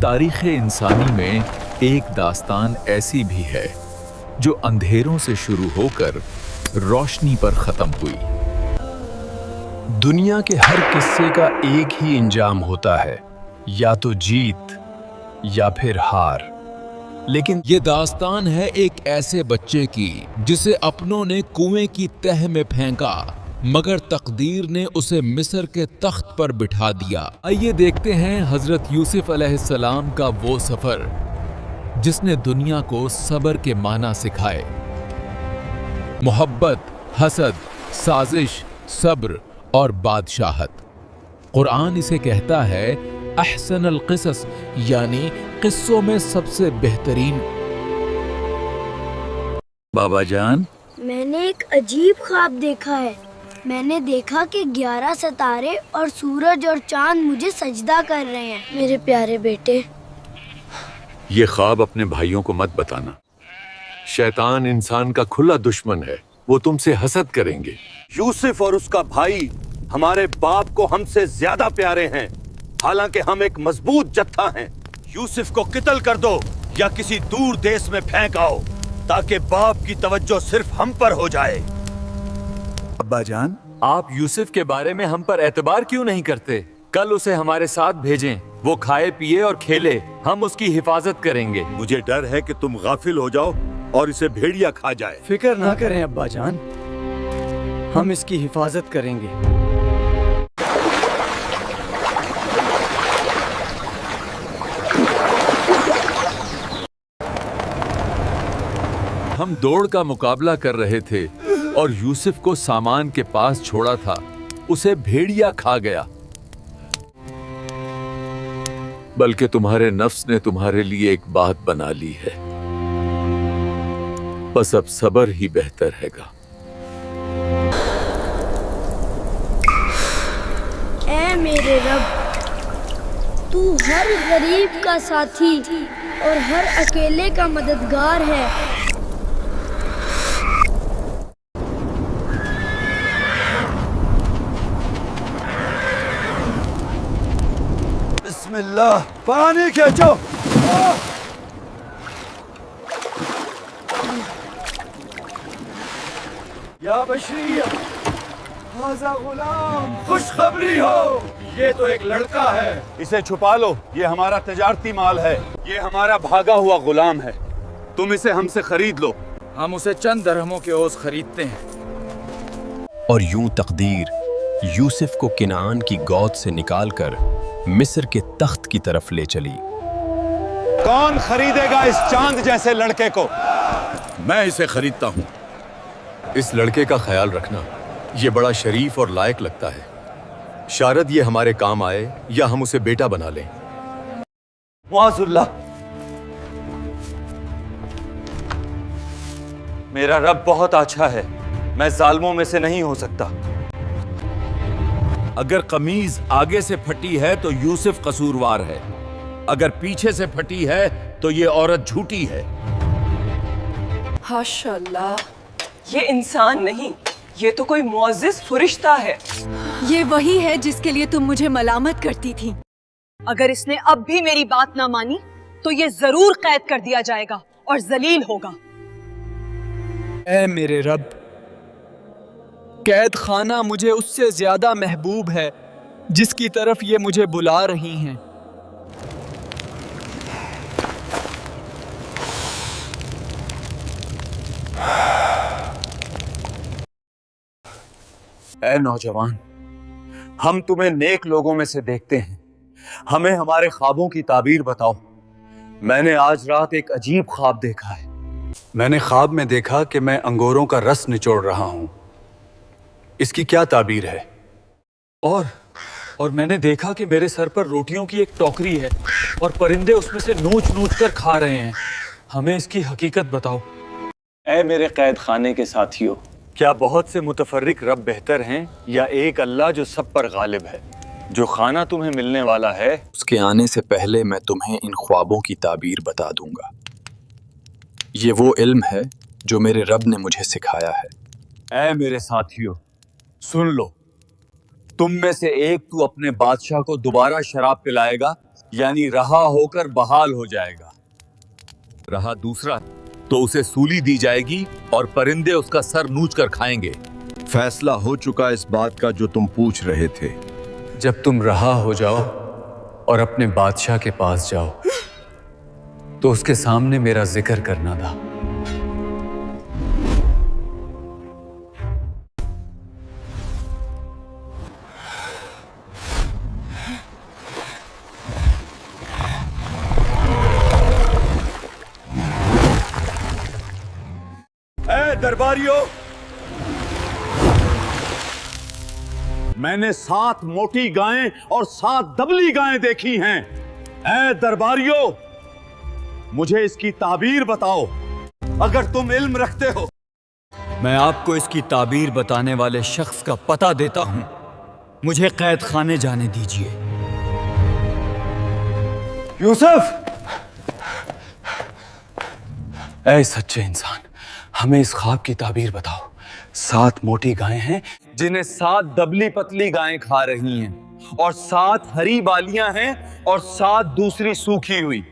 تاریخ انسانی میں ایک داستان ایسی بھی ہے جو اندھیروں سے شروع ہو کر روشنی پر ختم ہوئی۔ دنیا کے ہر قصے کا ایک ہی انجام ہوتا ہے، یا تو جیت یا پھر ہار۔ لیکن یہ داستان ہے ایک ایسے بچے کی جسے اپنوں نے کنویں کی تہ میں پھینکا، مگر تقدیر نے اسے مصر کے تخت پر بٹھا دیا۔ آئیے دیکھتے ہیں حضرت یوسف علیہ السلام کا وہ سفر جس نے دنیا کو صبر کے معنی سکھائے۔ محبت، حسد، سازش، صبر اور بادشاہت۔ قرآن اسے کہتا ہے احسن القصص، یعنی قصوں میں سب سے بہترین۔ بابا جان، میں نے ایک عجیب خواب دیکھا ہے۔ میں نے دیکھا کہ 11 ستارے اور سورج اور چاند مجھے سجدہ کر رہے ہیں۔ میرے پیارے بیٹے، یہ خواب اپنے بھائیوں کو مت بتانا۔ شیطان انسان کا کھلا دشمن ہے، وہ تم سے حسد کریں گے۔ یوسف اور اس کا بھائی ہمارے باپ کو ہم سے زیادہ پیارے ہیں، حالانکہ ہم ایک مضبوط جتھا ہیں۔ یوسف کو قتل کر دو یا کسی دور دیس میں پھینک آؤ تاکہ باپ کی توجہ صرف ہم پر ہو جائے۔ ابا جان، آپ یوسف کے بارے میں ہم پر اعتبار کیوں نہیں کرتے؟ کل اسے ہمارے ساتھ بھیجیں، وہ کھائے پیے اور کھیلے، ہم اس کی حفاظت کریں گے۔ مجھے ڈر ہے کہ تم غافل ہو جاؤ اور اسے بھیڑیا کھا جائے۔ فکر نہ کریں ابا جان، ہم اس کی حفاظت کریں گے۔ ہم دوڑ کا مقابلہ کر رہے تھے اور یوسف کو سامان کے پاس چھوڑا تھا، اسے بھیڑیا کھا گیا۔ بلکہ تمہارے نفس نے تمہارے لیے ایک بات بنا لی ہے، بس اب صبر ہی بہتر ہے گا۔ اے میرے رب، تو ہر غریب کا ساتھی اور ہر اکیلے کا مددگار ہے۔ بسم اللہ، پانی کھینچو۔ یا بشریہ، ھذا غلام، خوشخبری ہو، یہ تو ایک لڑکا ہے۔ اسے چھپا لو، یہ ہمارا تجارتی مال ہے، یہ ہمارا بھاگا ہوا غلام ہے، تم اسے ہم سے خرید لو۔ ہم اسے چند درہموں کے عوض خریدتے ہیں۔ اور یوں تقدیر یوسف کو کنعان کی گود سے نکال کر مصر کے تخت کی طرف لے چلی۔ کون خریدے گا اس چاند جیسے لڑکے کو؟ میں اسے خریدتا ہوں۔ اس لڑکے کا خیال رکھنا، یہ بڑا شریف اور لائق لگتا ہے، شاید یہ ہمارے کام آئے یا ہم اسے بیٹا بنا لیں۔ معاذ اللہ، میرا رب بہت اچھا ہے، میں ظالموں میں سے نہیں ہو سکتا۔ اگر قمیض آگے سے پھٹی ہے تو یوسف قصوروار ہے، اگر پیچھے سے پھٹی ہے تو یہ عورت جھوٹی ہے۔ حاشا اللہ، یہ انسان نہیں، یہ تو کوئی معزز فرشتہ ہے۔ یہ وہی ہے جس کے لیے تم مجھے ملامت کرتی تھی۔ اگر اس نے اب بھی میری بات نہ مانی تو یہ ضرور قید کر دیا جائے گا اور ذلیل ہوگا۔ اے میرے رب، قید خانہ مجھے اس سے زیادہ محبوب ہے جس کی طرف یہ مجھے بلا رہی ہیں۔ اے نوجوان، ہم تمہیں نیک لوگوں میں سے دیکھتے ہیں، ہمیں ہمارے خوابوں کی تعبیر بتاؤ۔ میں نے آج رات ایک عجیب خواب دیکھا ہے۔ میں نے خواب میں دیکھا کہ میں انگوروں کا رس نچوڑ رہا ہوں، اس کی کیا تعبیر ہے؟ اور میں نے دیکھا کہ میرے سر پر روٹیوں کی ایک ٹوکری ہے اور پرندے اس میں سے نوچ نوچ کر کھا رہے ہیں، ہمیں اس کی حقیقت بتاؤ۔ اے میرے قید خانے کے ساتھیوں، کیا بہت سے متفرق رب بہتر ہیں یا ایک اللہ جو سب پر غالب ہے؟ جو کھانا تمہیں ملنے والا ہے اس کے آنے سے پہلے میں تمہیں ان خوابوں کی تعبیر بتا دوں گا۔ یہ وہ علم ہے جو میرے رب نے مجھے سکھایا ہے۔ اے میرے ساتھیوں، سن لو، تم میں سے ایک تو اپنے بادشاہ کو دوبارہ شراب پلائے گا यानी रहा होकर बहाल हो जाएगा। रहा दूसरा तो उसे सूली दी जाएगी और परिंदे उसका सर नूच कर खाएंगे। फैसला हो चुका इस बात का जो तुम पूछ रहे थे। जब तुम रहा हो जाओ और अपने बादशाह के पास जाओ तो उसके सामने मेरा जिक्र करना था। दरबारियों, मैंने 7 मोटी गायें और 7 दबली गायें देखी हैं। ऐ दरबारियों, मुझे इसकी ताबीर बताओ अगर तुम इल्म रखते हो। मैं आपको इसकी ताबीर बताने वाले शख्स का पता देता हूं। मुझे कैद खाने जाने दीजिए। यूसुफ, ऐ सच्चे इंसान, हमें इस ख्वाब की ताबीर बताओ। 7 मोटी गायें हैं जिन्हें 7 दबली पतली गायें खा रही हैं, और 7 हरी बालियां हैं और 7 दूसरी सूखी हुई।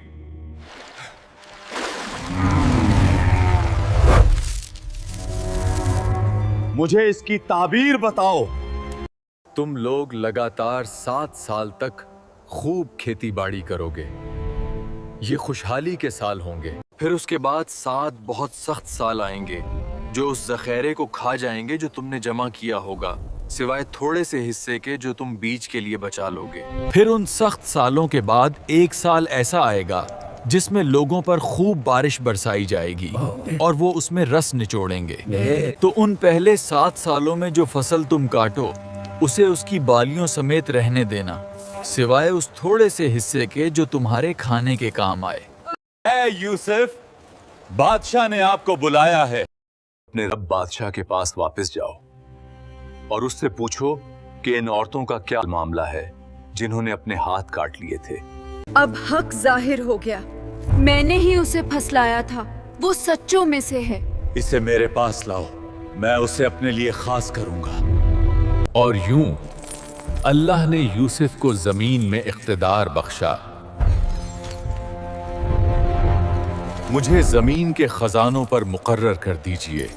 मुझे इसकी ताबीर बताओ। तुम लोग लगातार 7 साल तक खूब खेती बाड़ी करोगे। ये खुशहाली के साल होंगे। फिर उसके बाद 7 बहुत सख्त साल आएंगे जो उस जखेरे को खा जाएंगे जो तुमने जमा किया होगा, सिवाय थोड़े से हिस्से के जो तुम बीज के लिए बचा लोगे। फिर उन सख्त सालों के बाद 1 साल ऐसा आएगा जिसमें लोगों पर खूब बारिश बरसाई जाएगी और वो उसमें रस निचोड़ेंगे। तो उन पहले 7 सालों में जो फसल तुम काटो उसे उसकी बालियों समेत रहने देना, सिवाय उस थोड़े से हिस्से के जो तुम्हारे खाने के काम आए। ऐ यूसुफ, बादशाह ने आपको बुलाया है। अपने रब बादशाह के पास वापस जाओ और उससे पूछो कि इन औरतों का क्या मामला है जिन्होंने अपने हाथ काट लिए थे। अब हक जाहिर हो गया। मैंने ही उसे फसलाया था। वो सच्चों में से है। इसे मेरे पास लाओ, मैं उसे अपने लिए खास करूंगा। और यूं अल्लाह ने यूसुफ को जमीन में इख्तिदार बख्शा। मुझे जमीन के खजानों पर मुकर्रर कर दीजिए।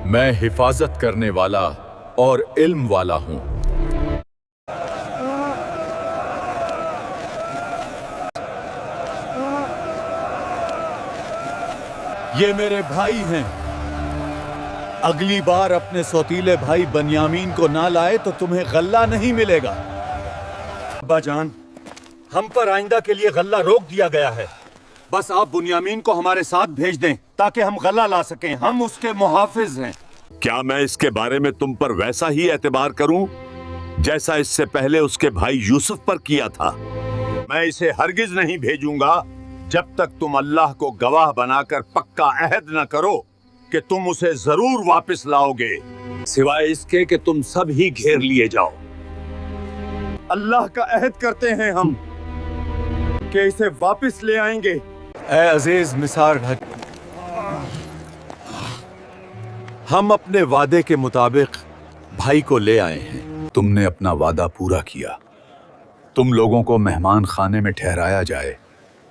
मैं हिफाजत करने वाला और इल्म वाला हूं। ये मेरे भाई हैं। अगली बार अपने सौतीले भाई बनियामीन को ना लाए तो तुम्हें गल्ला नहीं मिलेगा। अब्बा जान, हम पर आइंदा के लिए गल्ला रोक दिया गया है। बस आप बुनियामीन को हमारे साथ भेज दें ताकि हम गल्ला ला सकें। हम उसके मुहाफिज हैं। क्या मैं इसके बारे में तुम पर वैसा ही एतबार करूं जैसा इससे पहले उसके भाई यूसुफ पर किया था? मैं इसे हरगिज नहीं भेजूंगा जब तक तुम अल्लाह को गवाह बनाकर पक्का अहद न करो कि तुम उसे जरूर वापस लाओगे, सिवाय इसके कि तुम सब ही घेर लिए जाओ। अल्लाह का अहद करते हैं हम कि इसे वापस ले आएंगे। ऐ अजीज मिसार हक, हम अपने वादे के मुताबिक भाई को ले आए हैं। तुमने अपना वादा पूरा किया। तुम लोगों को मेहमान खाने में ठहराया जाए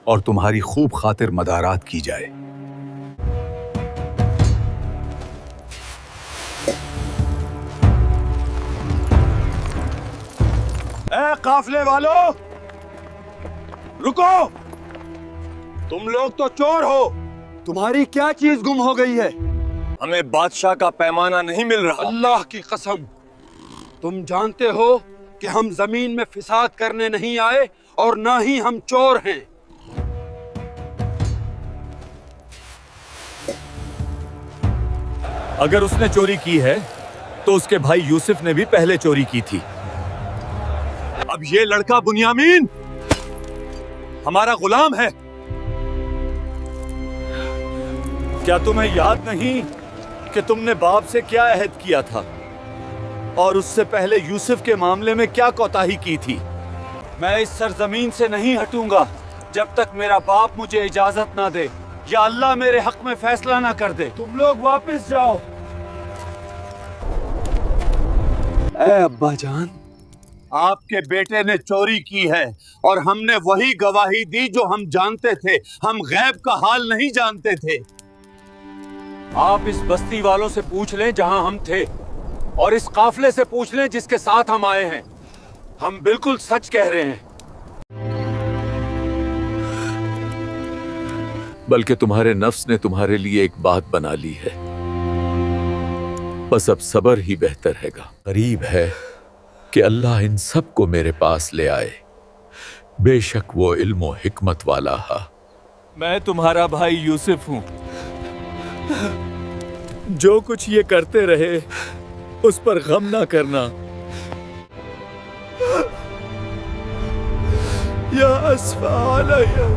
और तुम्हारी खूब खातिर मदारात की जाए। ए काफले वालों, रुको। तुम लोग तो चोर हो। तुम्हारी क्या चीज गुम हो गई है? हमें बादशाह का पैमाना नहीं मिल रहा। अल्लाह की कसम, तुम जानते हो कि हम जमीन में फिसाद करने नहीं आए और ना ही हम चोर हैं। अगर उसने चोरी की है तो उसके भाई यूसुफ ने भी पहले चोरी की थी। अब ये लड़का बुनियामीन हमारा गुलाम है। क्या तुम्हें याद नहीं कि तुमने बाप से क्या अहद किया था और उससे पहले यूसुफ के मामले में क्या कोताही की थी? मैं इस सरजमीन से नहीं हटूंगा जब तक मेरा बाप मुझे इजाजत ना दे या अल्लाह मेरे हक में फैसला ना कर दे। तुम लोग वापस जाओ। ऐ अब्बा जान, आपके बेटे ने चोरी की है और हमने वही गवाही दी जो हम जानते थे। हम गैब का हाल नहीं जानते थे। आप इस बस्ती वालों से पूछ लें जहां हम थे, और इस काफले से पूछ लें जिसके साथ हम आए हैं। हम बिल्कुल सच कह रहे हैं। बल्कि तुम्हारे नफ्स ने तुम्हारे लिए एक बात बना ली है। बस अब सब्र ही बेहतर हैगा। करीब है कि अल्लाह इन सब को मेरे पास ले आए। बेशक वो इल्म और हिकमत वाला है। मैं तुम्हारा भाई यूसुफ हूं। जो कुछ ये करते रहे उस पर गम ना करना। या अस्फा अलैया।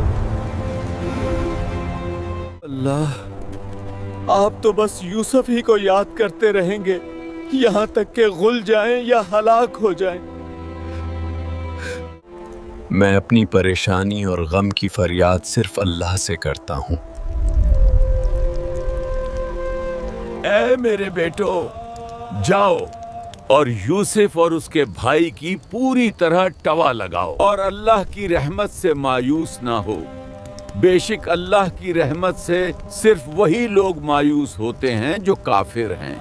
अल्लाह, आप तो बस यूसुफ ही को याद करते रहेंगे यहाँ तक कि गुल जाएं या हलाक हो जाएं। मैं अपनी परेशानी और गम की फरियाद सिर्फ अल्लाह से करता हूँ। ऐ मेरे बेटो, जाओ और यूसुफ और उसके भाई की पूरी तरह टवा लगाओ और अल्लाह की रहमत से मायूस ना हो। बेशक अल्लाह की रहमत से सिर्फ वही लोग मायूस होते हैं जो काफिर हैं।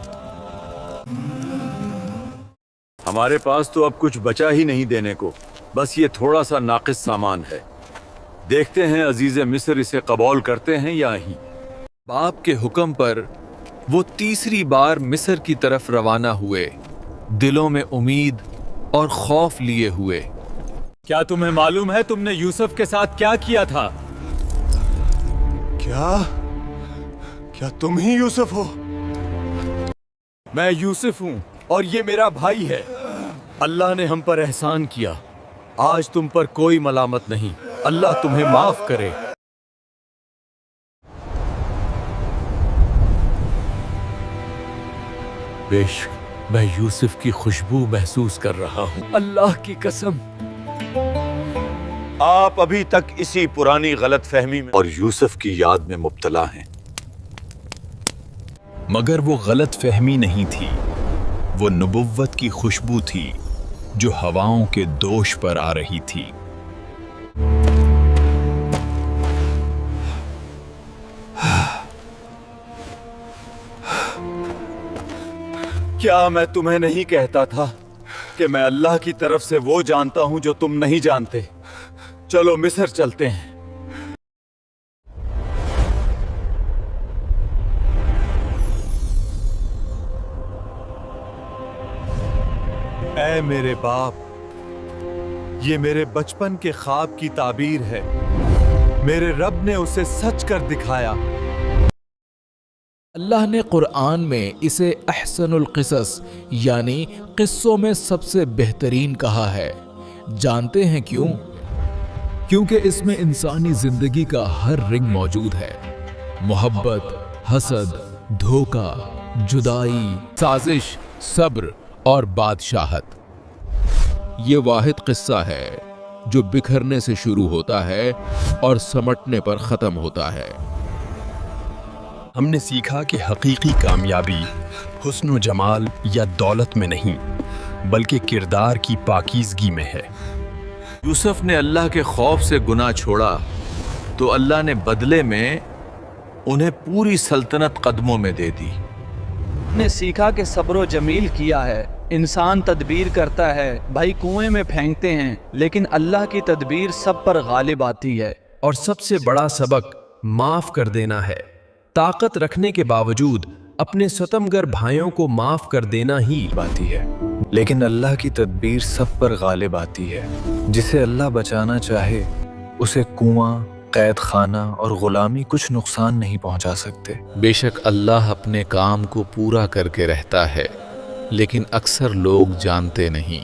हमारे पास तो अब कुछ बचा ही नहीं देने को, बस ये थोड़ा सा नाकिस सामान है। देखते हैं अजीज़े मिस्र इसे कबूल करते हैं या नहीं। बाप के हुक्म पर वो तीसरी बार मिस्र की तरफ रवाना हुए, दिलों में उम्मीद और खौफ लिए हुए। क्या तुम्हें मालूम है तुमने यूसुफ के साथ क्या किया था? क्या तुम ही यूसुफ हो? मैं यूसुफ हूं और ये मेरा भाई है। अल्लाह ने हम पर एहसान किया। आज तुम पर कोई मलामत नहीं। अल्लाह तुम्हें माफ करे। बेशक मैं यूसुफ की खुशबू महसूस कर रहा हूँ। अल्लाह की कसम। आप अभी तक इसी पुरानी गलतफहमी में और यूसुफ की याद में मुब्तला हैं। मगर वो गलत फहमी नहीं थी, वो नबुव्वत की खुशबू थी जो हवाओं के दोष पर आ रही थी। क्या मैं तुम्हें नहीं कहता था कि मैं अल्लाह की तरफ से वो जानता हूं जो तुम नहीं जानते? चलो मिस्र चलते हैं। ऐ मेरे बाप, ये मेरे बचपन के ख्वाब की ताबीर है। मेरे रब ने उसे सच कर दिखाया। अल्लाह ने कुरान में इसे अहसनुल क़िसस यानी क़िस्सों में सबसे बेहतरीन कहा है। जानते हैं क्यों? क्योंकि इसमें इंसानी जिंदगी का हर रिंग मौजूद है। मोहब्बत, हसद, धोखा, जुदाई, साजिश, सब्र और बादशाहत। ये वाहिद किस्सा है जो बिखरने से शुरू होता है और समटने पर ख़त्म होता है। हमने सीखा कि हकीकी कामयाबी हुस्न व जमाल या दौलत में नहीं, बल्कि किरदार की पाकीज़गी में है। यूसुफ ने अल्लाह के खौफ से गुनाह छोड़ा तो अल्लाह ने बदले में उन्हें पूरी सल्तनत कदमों में दे दी। ने सीखा कि सब्र जमील किया है। इंसान तदबीर करता है, भाई कुएं में फेंकते हैं, लेकिन अल्लाह की तदबीर सब पर गालिब आती है। और सबसे बड़ा सबक माफ कर देना है। ताकत रखने के बावजूद अपने सतमगर भाइयों को माफ कर देना ही बाती है, लेकिन अल्लाह की तदबीर सब पर गालिब आती है। जिसे अल्लाह बचाना चाहे उसे कुआं, कैद खाना और गुलामी कुछ नुकसान नहीं पहुंचा सकते। बेशक अल्लाह अपने काम को पूरा करके रहता है, लेकिन अक्सर लोग जानते नहीं।